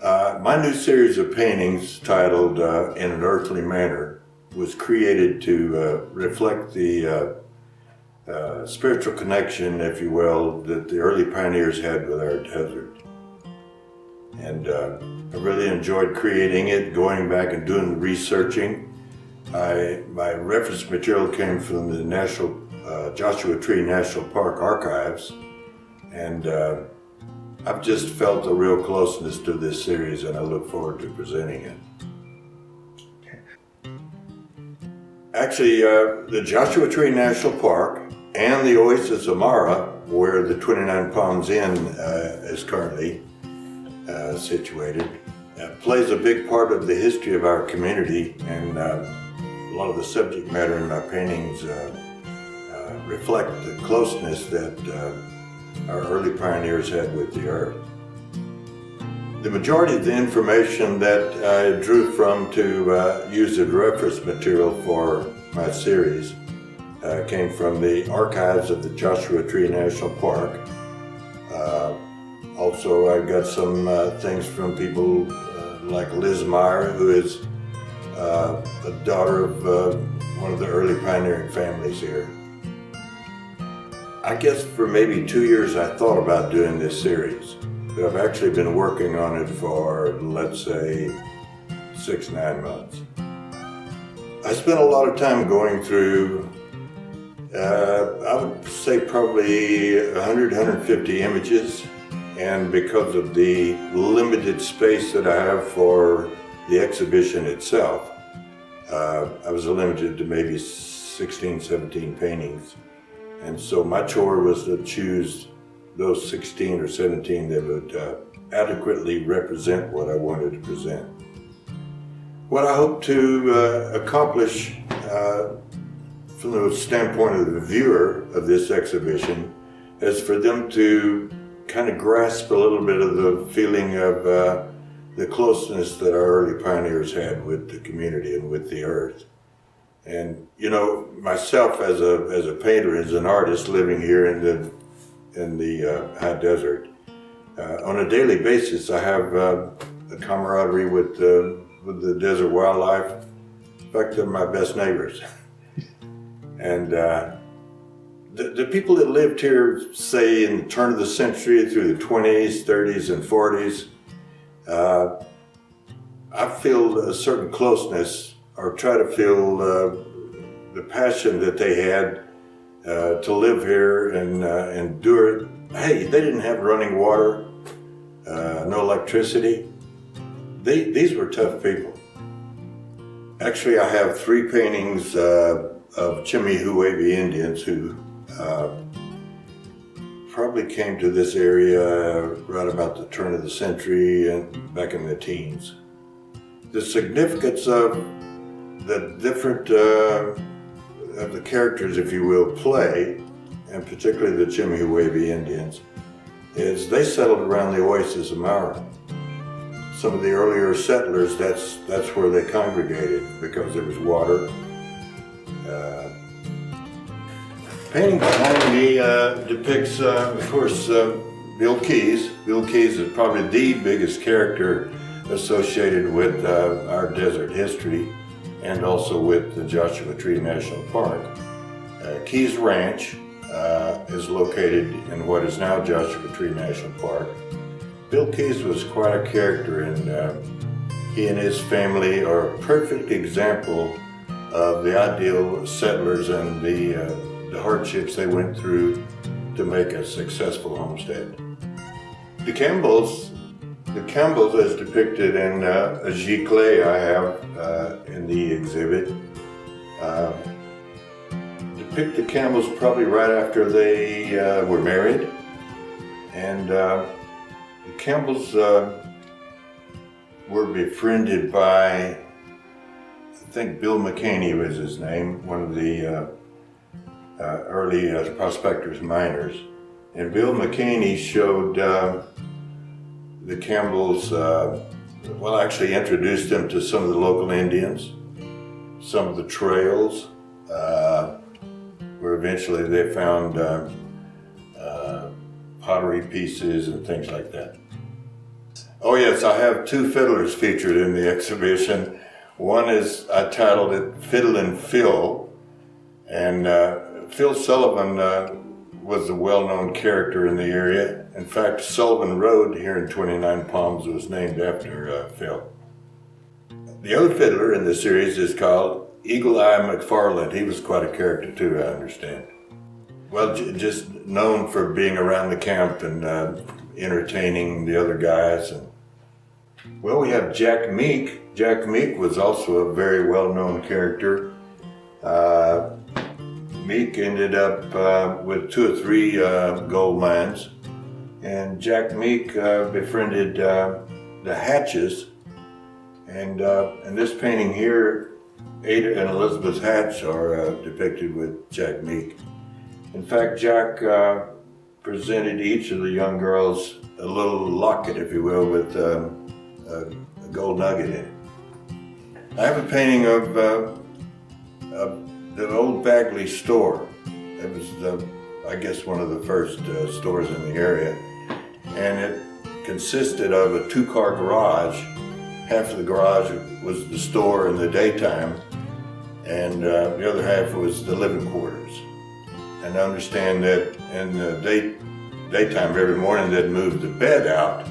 My new series of paintings titled In an Earthly Manner was created to reflect the spiritual connection, if you will, that the early pioneers had with our desert. And I really enjoyed creating it, going back and doing the researching. My reference material came from the Joshua Tree National Park archives, and I've just felt a real closeness to this series, and I look forward to presenting it. Actually, the Joshua Tree National Park and the Oasis of Mara, where the Twentynine Palms Inn is currently situated, plays a big part of the history of our community, and a lot of the subject matter in my paintings reflect the closeness that our early pioneers had with the earth. The majority of the information that I drew from to use as reference material for my series came from the archives of the Joshua Tree National Park. Also, I got some things from people like Liz Meyer, who is the daughter of one of the early pioneering families here. I guess for maybe 2 years I thought about doing this series, but I've actually been working on it for, let's say, 6-9 months. I spent a lot of time going through, I would say probably 150 images, and because of the limited space that I have for the exhibition itself, I was limited to maybe 16, 17 paintings. And so my chore was to choose those 16 or 17 that would adequately represent what I wanted to present. What I hope to accomplish from the standpoint of the viewer of this exhibition is for them to kind of grasp a little bit of the feeling of the closeness that our early pioneers had with the community and with the earth. And you know, myself as a painter, as an artist living here in the high desert, on a daily basis, I have a camaraderie with the desert wildlife. In fact, they're my best neighbors. And the people that lived here, say in the turn of the century through the 20s, 30s, and 40s, I feel a certain closeness, or try to feel the passion that they had to live here and endure it. Hey, they didn't have running water, no electricity. These were tough people. Actually, I have 3 paintings of Chemehuevi Indians who probably came to this area right about the turn of the century and back in the teens. The significance of the different of the characters, if you will, play, and particularly the Chemehuevi Indians, is they settled around the Oasis of Mara. Some of the earlier settlers, that's where they congregated because there was water. Painting behind me depicts, of course, Bill Keys. Bill Keys is probably the biggest character associated with our desert history, and also with the Joshua Tree National Park. Keys Ranch is located in what is now Joshua Tree National Park. Bill Keys was quite a character, and he and his family are a perfect example of the ideal settlers and the hardships they went through to make a successful homestead. The Campbells as depicted in a giclée I have in the exhibit, depict the Campbells probably right after they were married. And the Campbells were befriended by, I think Bill McCaney was his name, one of the early prospectors, miners. And Bill McCaney showed the Campbells, actually introduced them to some of the local Indians, some of the trails, where eventually they found pottery pieces and things like that. Oh yes, I have two fiddlers featured in the exhibition. One is, I titled it Fiddlin' Phil, and Phil Sullivan was a well-known character in the area. In fact, Sullivan Road here in Twentynine Palms was named after Phil. The other fiddler in the series is called Eagle Eye McFarland. He was quite a character too, I understand. Well, just known for being around the camp and entertaining the other guys. Well, we have Jack Meek. Jack Meek was also a very well-known character. Meek ended up with 2 or 3 gold mines, and Jack Meek befriended the Hatches, and this painting here, Ada and Elizabeth Hatch are depicted with Jack Meek. In fact, Jack presented each of the young girls a little locket, if you will, with a gold nugget in it. I have a painting of the old Bagley store. It was, I guess, one of the first stores in the area. And it consisted of a 2-car garage. Half of the garage was the store in the daytime, and the other half was the living quarters. And I understand that in the daytime, every morning they'd move the bed out,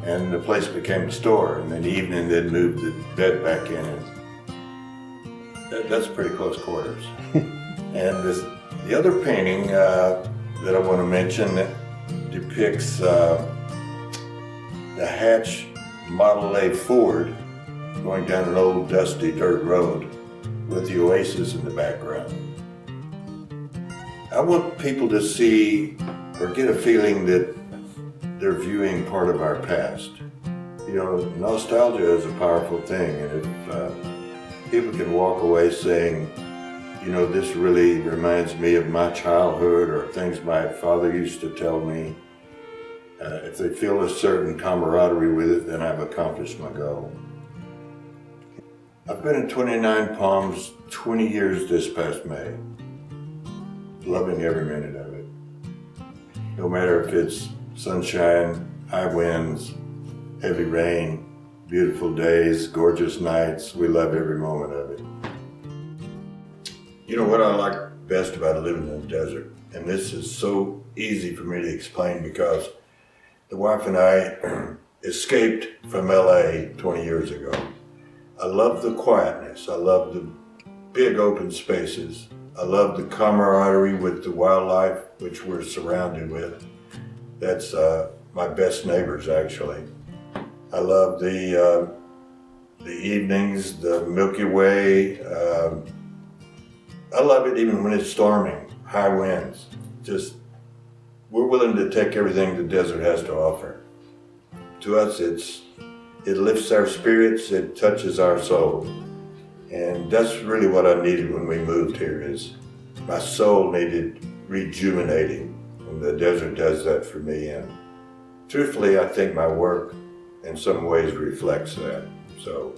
and the place became a store. And in the evening, they'd move the bed back in. And that's pretty close quarters. And the other painting that I want to mention that depicts the Hatch Model A Ford going down an old dusty dirt road with the Oasis in the background. I want people to see or get a feeling that they're viewing part of our past. You know, nostalgia is a powerful thing, and if people can walk away saying, you know, this really reminds me of my childhood or things my father used to tell me, if they feel a certain camaraderie with it, then I've accomplished my goal. I've been in Twentynine Palms 20 years this past May, loving every minute of it. No matter if it's sunshine, high winds, heavy rain, beautiful days, gorgeous nights, we love every moment of it. You know what I like best about living in the desert, and this is so easy for me to explain because the wife and I escaped from LA 20 years ago. I love the quietness, I love the big open spaces, I love the camaraderie with the wildlife which we're surrounded with. That's my best neighbors, actually. I love the evenings, the Milky Way. I love it even when it's storming, high winds. Just, we're willing to take everything the desert has to offer. To us, it lifts our spirits, it touches our soul. And that's really what I needed when we moved here, is my soul needed rejuvenating. And the desert does that for me. And truthfully, I think my work in some ways reflects that. So